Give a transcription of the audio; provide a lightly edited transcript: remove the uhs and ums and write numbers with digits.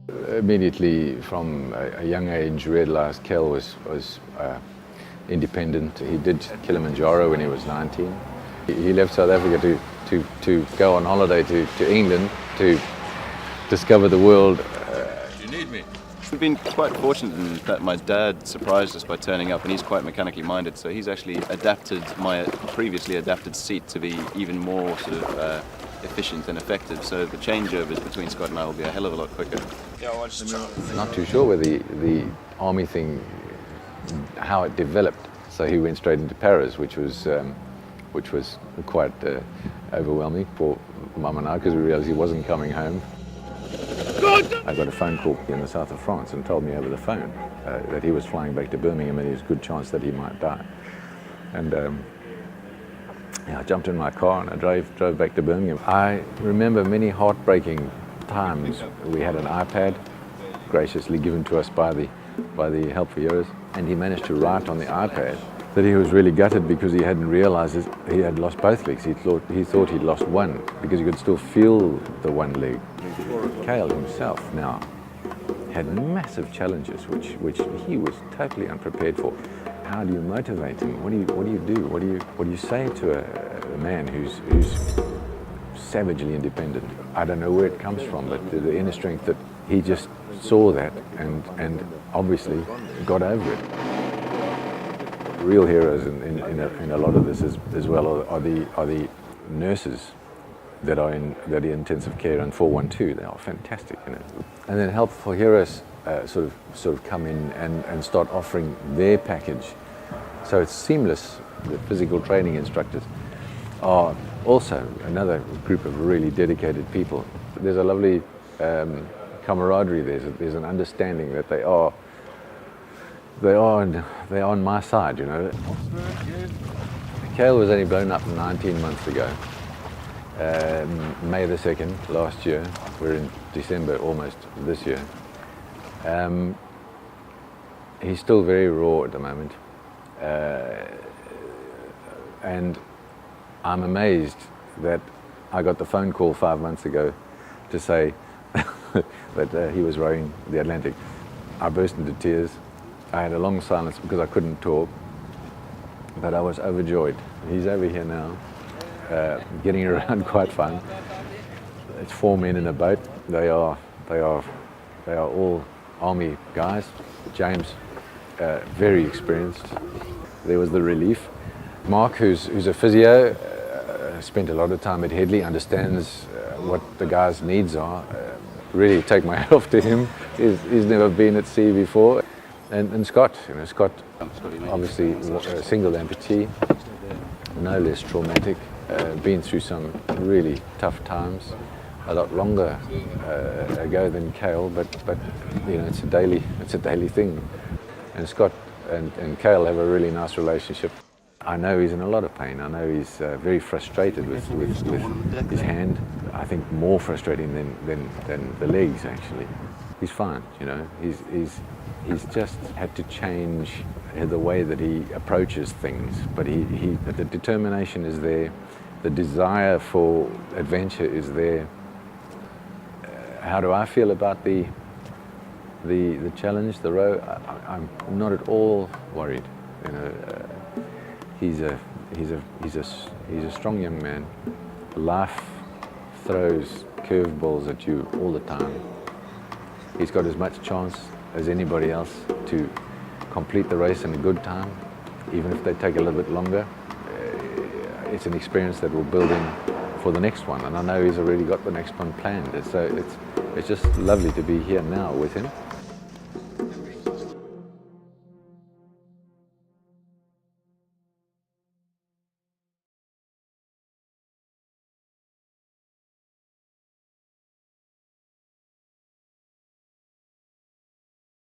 Immediately from a young age realised Cayle was independent. He did Kilimanjaro when he was 19. He left South Africa to go on holiday to England to discover the world. You need me. We've been quite fortunate in that my dad surprised us by turning up, and he's quite mechanically minded, so he's actually adapted my previously adapted seat to be even more sort of efficient and effective, so the changeovers between Scott and I will be a hell of a lot quicker. Not too sure where the army thing, how it developed. So he went straight into Paris, which was quite overwhelming for Mum and I, because we realised he wasn't coming home. I got a phone call in the south of France and told me over the phone that he was flying back to Birmingham and there was a good chance that he might die. And I jumped in my car and I drove back to Birmingham. I remember many heartbreaking times. We had an iPad graciously given to us by the Help for Heroes, and he managed to write on the iPad that he was really gutted because he hadn't realised he had lost both legs. He thought he'd lost one because he could still feel the one leg. Cayle himself now had massive challenges which he was totally unprepared for. How do you motivate him? What do you do? What do you say to a man who's savagely independent? I don't know where it comes from, but the inner strength that he just saw that and obviously got over it. Real heroes in a lot of this as well are the nurses that are in intensive care and 412. They are fantastic, you know. And then Help for Heroes sort of come in and start offering their package. So it's seamless. The physical training instructors are also another group of really dedicated people. There's a lovely camaraderie. There's an understanding that they are on my side, you know. Cayle was only blown up 19 months ago. May the 2nd last year. We're in December almost this year. He's still very raw at the moment. And I'm amazed that I got the phone call 5 months ago to say that he was rowing the Atlantic. I burst into tears. I had a long silence because I couldn't talk, but I was overjoyed. He's over here now, getting around quite fun. It's 4 men in a boat. They are all army guys. James, very experienced. There was the relief. Mark, who's a physio, spent a lot of time at Headley, understands what the guys' needs are. Really take my hat off to him. He's never been at sea before. And Scott, you know, Scott obviously a single amputee, no less traumatic, been through some really tough times, a lot longer ago than Cayle, but you know, it's a daily thing. And Scott and Cayle have a really nice relationship. I know he's in a lot of pain. I know he's very frustrated with his hand. I think more frustrating than the legs, actually. He's fine, you know. He's just had to change the way that he approaches things. But the determination is there. The desire for adventure is there. How do I feel about the challenge, the row? I'm not at all worried. You know, he's a strong young man. Life throws curveballs at you all the time. He's got as much chance as anybody else to complete the race in a good time, even if they take a little bit longer. It's an experience that will build him for the next one, and I know he's already got the next one planned. So it's just lovely to be here now with him.